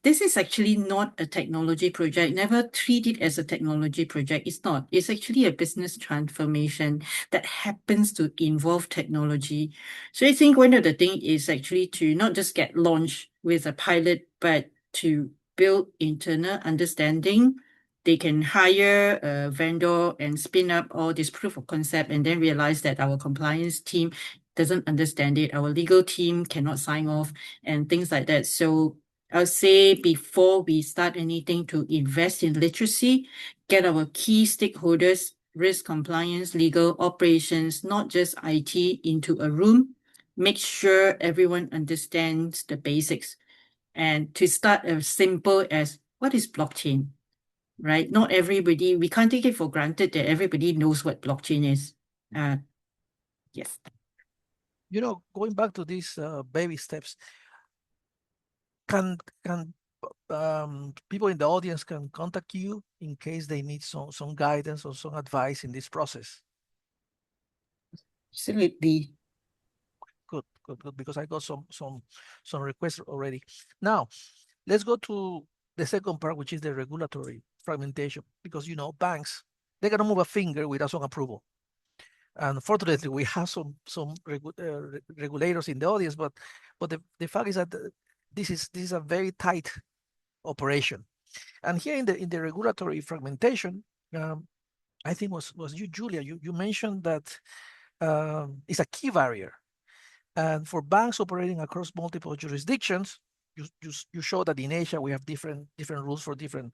this is actually not a technology project. Never treat it as a technology project. It's not. It's actually a business transformation that happens to involve technology. So I think one of the things is actually to not just get launched with a pilot, but to build internal understanding. They can hire a vendor and spin up all this proof of concept and then realize that our compliance team doesn't understand it. Our legal team cannot sign off and things like that. So I'll say before we start anything, to invest in literacy, get our key stakeholders, risk compliance, legal operations, not just IT, into a room, make sure everyone understands the basics. And to start as simple as, what is blockchain, right? Not everybody, we can't take it for granted that everybody knows what blockchain is. Yes. Going back to these baby steps, can people in the audience can contact you in case they need some guidance or some advice in this process? Absolutely. Good, because I got some requests already. Now, let's go to the second part, which is the regulatory fragmentation, because banks, they cannot move a finger without some approval. And fortunately, we have some regulators in the audience, but the fact is that this is a very tight operation. And here in the regulatory fragmentation, I think was you, Julia, you mentioned that it's a key barrier. And for banks operating across multiple jurisdictions, you show that in Asia we have different rules for different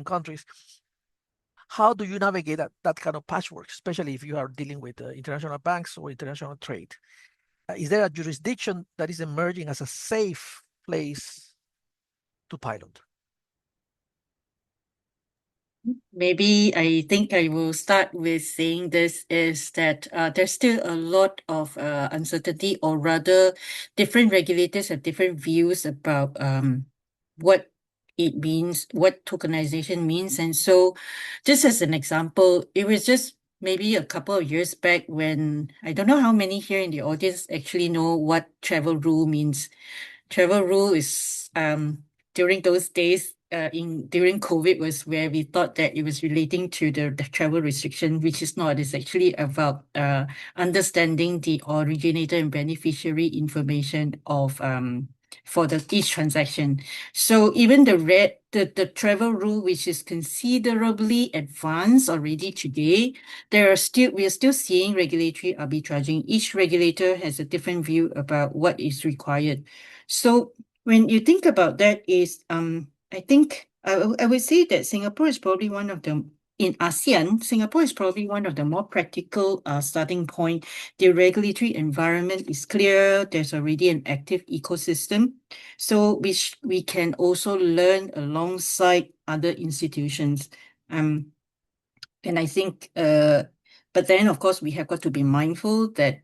countries. How do you navigate that kind of patchwork, especially if you are dealing with international banks or international trade? Is there a jurisdiction that is emerging as a safe place to pilot? Maybe I think I will start with saying this is that there's still a lot of uncertainty, or rather, different regulators have different views about what it means, what tokenization means. And so, just as an example, it was just maybe a couple of years back when I don't know how many here in the audience actually know what travel rule means. Travel rule is during those days during COVID was where we thought that it was relating to the travel restriction, which is not. It's actually about understanding the originator and beneficiary information of for each transaction. So even the travel rule, which is considerably advanced already today, we are still seeing regulatory arbitraging. Each regulator has a different view about what is required. So when you think about that, I think I would say that Singapore is probably one of the, in ASEAN, Singapore is probably one of the more practical starting point. The regulatory environment is clear. There's already an active ecosystem. So we can also learn alongside other institutions. And I think, but then of course we have got to be mindful that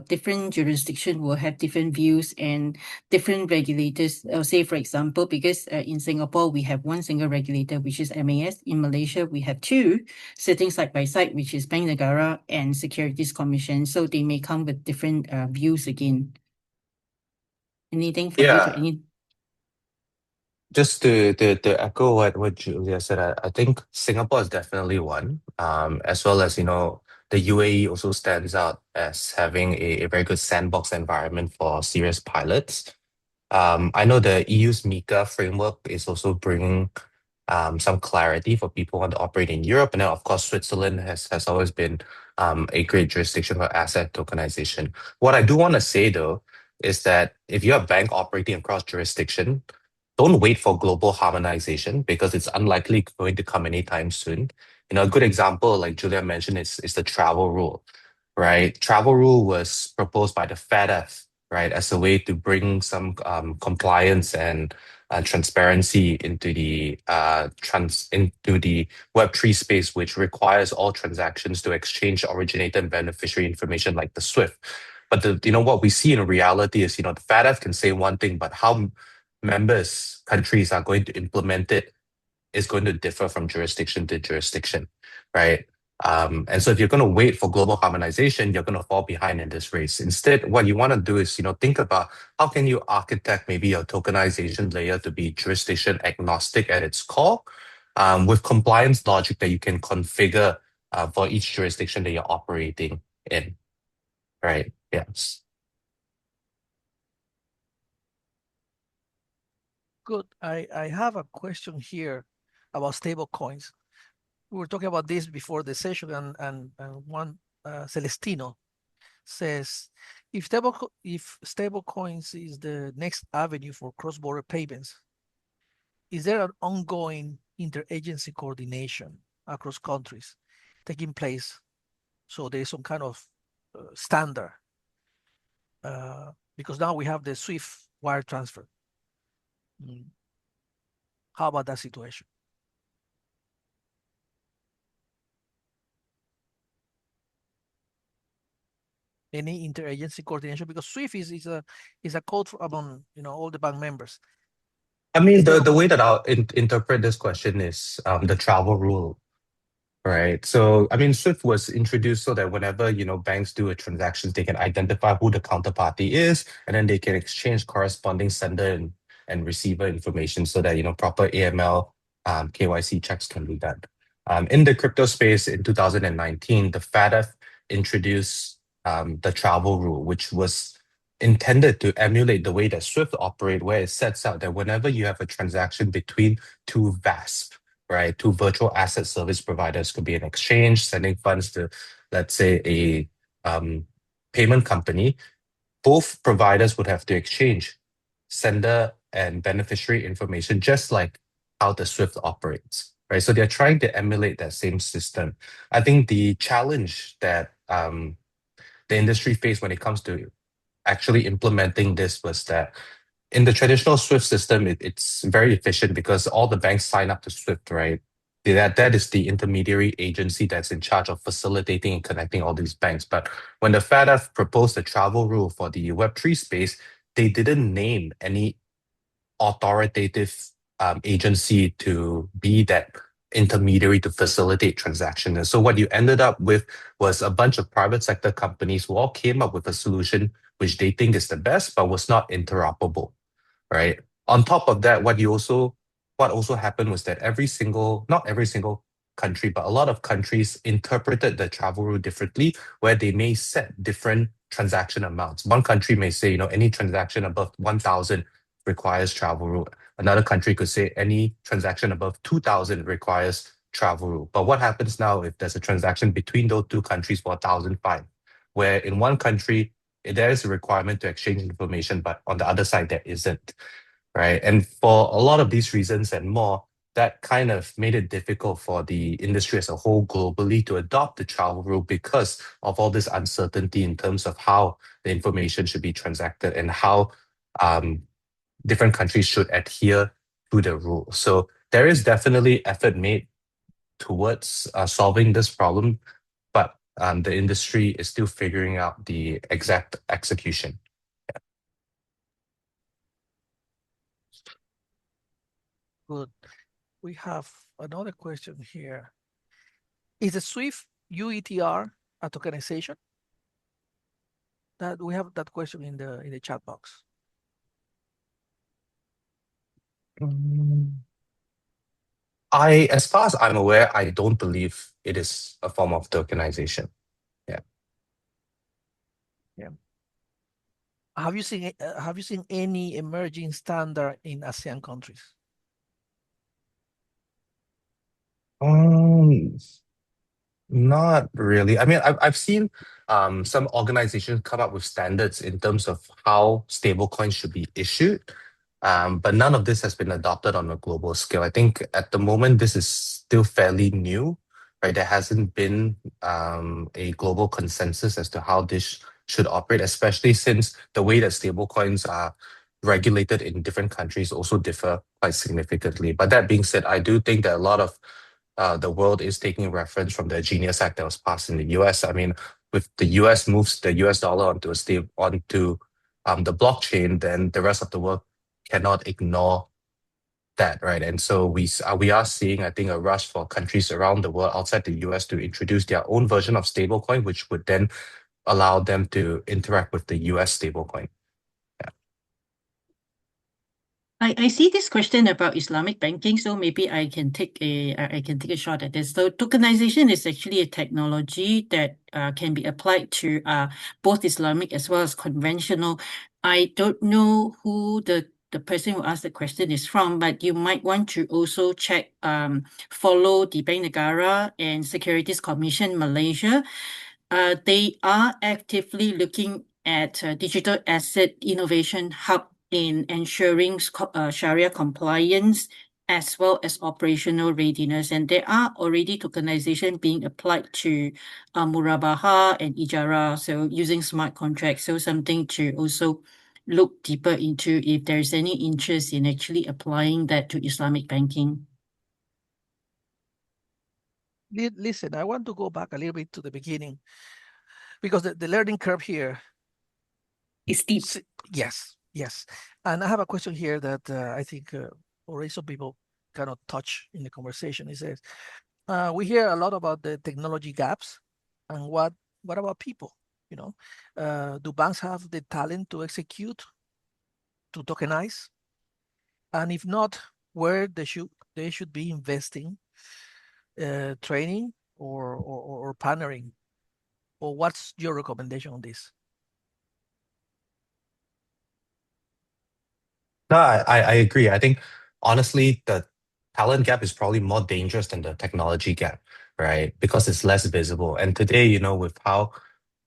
different jurisdiction will have different views and different regulators. Say, for example, because in Singapore, we have one single regulator, which is MAS. In Malaysia, we have two sitting side by side, which is Bank Negara and Securities Commission. So they may come with different views again. Anything from you to any? Just to echo what Julia said, I think Singapore is definitely one, as well as, the UAE also stands out as having a very good sandbox environment for serious pilots. I know the EU's MiCA framework is also bringing some clarity for people who want to operate in Europe. And then, of course, Switzerland has always been a great jurisdiction for asset tokenization. What I do want to say, though, is that if you're a bank operating across jurisdiction, don't wait for global harmonization, because it's unlikely going to come anytime soon. A good example, like Julia mentioned, is the travel rule, right? Travel rule was proposed by the FATF right, as a way to bring some compliance and transparency into the Web3 space, which requires all transactions to exchange originator and beneficiary information like the SWIFT. But what we see in reality is, the FATF can say one thing, but how countries are going to implement it is going to differ from jurisdiction to jurisdiction, right? And so if you're going to wait for global harmonization, you're going to fall behind in this race. Instead, what you want to do is, think about how can you architect maybe a tokenization layer to be jurisdiction agnostic at its core, with compliance logic that you can configure for each jurisdiction that you're operating in, right? Yes. Good. I have a question here about stable coins. We were talking about this before the session, and one Celestino says, if stable coins is the next avenue for cross-border payments, is there an ongoing interagency coordination across countries taking place? So there is some kind of standard, because now we have the SWIFT wire transfer. How about that situation? Any interagency coordination, because SWIFT is a code for among all the bank members. I mean, the way that I'll interpret this question is the travel rule, right? So, I mean, SWIFT was introduced so that whenever, banks do a transaction, they can identify who the counterparty is, and then they can exchange corresponding sender and receiver information so that, proper AML KYC checks can be done. In the crypto space in 2019, the FATF introduced the travel rule, which was intended to emulate the way that SWIFT operate, where it sets out that whenever you have a transaction between two VASP, right, two virtual asset service providers, could be an exchange sending funds to, let's say, a payment company, both providers would have to exchange sender and beneficiary information, just like how the SWIFT operates, right? So they're trying to emulate that same system. I think the challenge that the industry faced when it comes to actually implementing this was that in the traditional SWIFT system, it's very efficient because all the banks sign up to SWIFT, right? That is the intermediary agency that's in charge of facilitating and connecting all these banks. But when the FATF proposed the travel rule for the Web3 space, they didn't name any authoritative agency to be that intermediary to facilitate transaction. And so what you ended up with was a bunch of private sector companies who all came up with a solution which they think is the best, but was not interoperable, right? On top of that, what also happened was that not every single country, but a lot of countries interpreted the travel rule differently, where they may set different transaction amounts. One country may say, any transaction above 1,000 requires travel rule. Another country could say any transaction above 2,000 requires travel rule. But what happens now if there's a transaction between those two countries for 1,005, where in one country there is a requirement to exchange information, but on the other side there isn't, right? And for a lot of these reasons and more, that kind of made it difficult for the industry as a whole globally to adopt the travel rule because of all this uncertainty in terms of how the information should be transacted and how different countries should adhere to the rule. So there is definitely effort made towards solving this problem, but the industry is still figuring out the exact execution. Good. We have another question here. Is the SWIFT UETR a tokenization? That we have that question in the chat box. As far as I'm aware, I don't believe it is a form of tokenization. Yeah. Yeah. Have you seen any emerging standard in ASEAN countries? Not really. I mean, I've seen some organizations come up with standards in terms of how stablecoins should be issued, but none of this has been adopted on a global scale. I think at the moment this is still fairly new, right? There hasn't been a global consensus as to how this should operate, especially since the way that stablecoins are regulated in different countries also differ quite significantly. But that being said, I do think that a lot of the world is taking reference from the Genius Act that was passed in the US. I mean, with the US moves the US dollar onto the blockchain, then the rest of the world cannot ignore that, right? And so we are seeing, I think, a rush for countries around the world outside the US to introduce their own version of stablecoin, which would then allow them to interact with the US stablecoin. I see this question about Islamic banking, so maybe I can take a shot at this. So tokenization is actually a technology that can be applied to both Islamic as well as conventional. I don't know who the person who asked the question is from, but you might want to also check follow the Bank Negara and Securities Commission Malaysia. They are actively looking at digital asset innovation hub in ensuring Sharia compliance as well as operational readiness. And there are already tokenization being applied to Murabaha and Ijara, so using smart contracts. So something to also look deeper into if there's any interest in actually applying that to Islamic banking. Listen, I want to go back a little bit to the beginning because the learning curve here is steep. Yes. And I have a question here that I think already some people cannot touch in the conversation. It says, we hear a lot about the technology gaps, and what about people? Do banks have the talent to execute, to tokenize? And if not, where they should be investing, training or partnering? Or what's your recommendation on this? No, I agree. I think honestly, the talent gap is probably more dangerous than the technology gap, right? Because it's less visible. And today, with how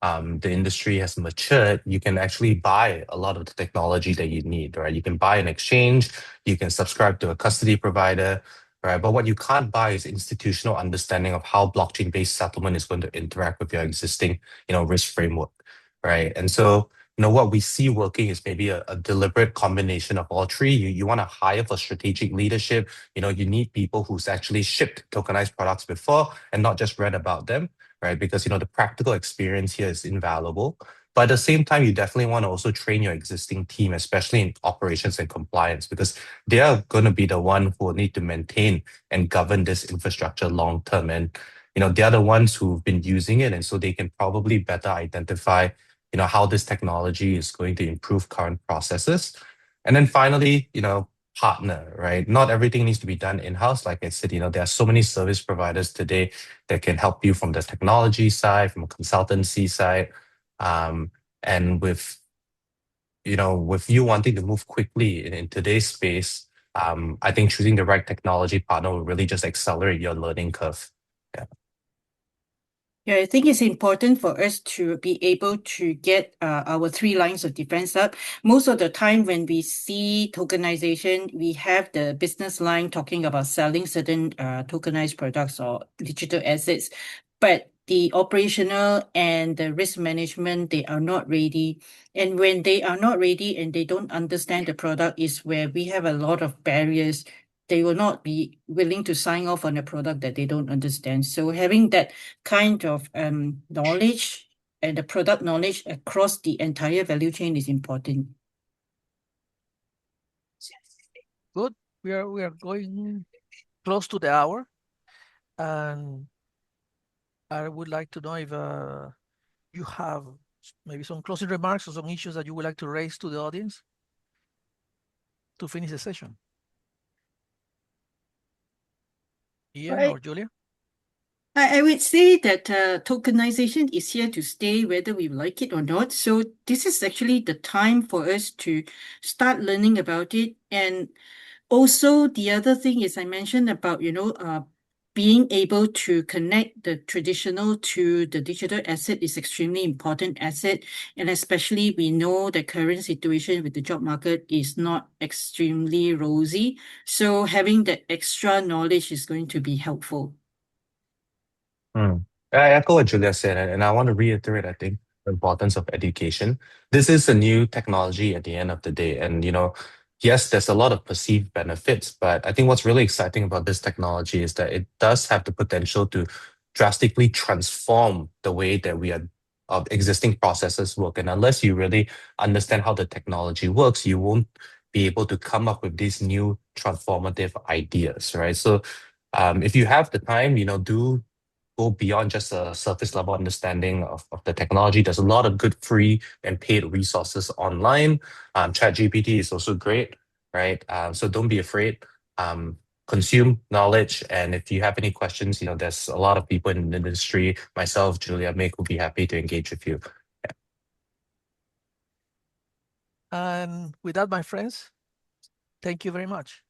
the industry has matured, you can actually buy a lot of the technology that you need, right? You can buy an exchange, you can subscribe to a custody provider, right? But what you can't buy is institutional understanding of how blockchain-based settlement is going to interact with your existing, risk framework, right? And so, what we see working is maybe a deliberate combination of all three. You want to hire for strategic leadership. You need people who's actually shipped tokenized products before and not just read about them, right? Because, the practical experience here is invaluable. But at the same time, you definitely want to also train your existing team, especially in operations and compliance, because they are going to be the one who will need to maintain and govern this infrastructure long term. And, they are the ones who've been using it. And so they can probably better identify how this technology is going to improve current processes. And then finally, partner, right? Not everything needs to be done in-house. Like I said, there are so many service providers today that can help you from the technology side, from a consultancy side. And with you wanting to move quickly in today's space, I think choosing the right technology partner will really just accelerate your learning curve. Yeah. Yeah, I think it's important for us to be able to get our 3 lines of defense up. Most of the time when we see tokenization, we have the business line talking about selling certain tokenized products or digital assets, but the operational and the risk management, they are not ready. And when they are not ready and they don't understand the product is where we have a lot of barriers. They will not be willing to sign off on a product that they don't understand. So having that kind of knowledge and the product knowledge across the entire value chain is important. Good. We are going close to the hour, and I would like to know if you have maybe some closing remarks or some issues that you would like to raise to the audience to finish the session. Ian or Julia? I would say that tokenization is here to stay, whether we like it or not. So this is actually the time for us to start learning about it. And also the other thing is I mentioned about, being able to connect the traditional to the digital asset is extremely important asset. And especially we know the current situation with the job market is not extremely rosy. So having that extra knowledge is going to be helpful. I echo what Julia said, and I want to reiterate, I think, importance of education. This is a new technology at the end of the day. And, yes, there's a lot of perceived benefits, but I think what's really exciting about this technology is that it does have the potential to drastically transform the way that of existing processes work. And unless you really understand how the technology works, you won't be able to come up with these new transformative ideas, right? So if you have the time, do go beyond just a surface level understanding of the technology. There's a lot of good free and paid resources online. ChatGPT is also great, right? So don't be afraid. Consume knowledge. And if you have any questions, there's a lot of people in the industry, myself, Julia, Meg, will be happy to engage with you. And with that, my friends, thank you very much.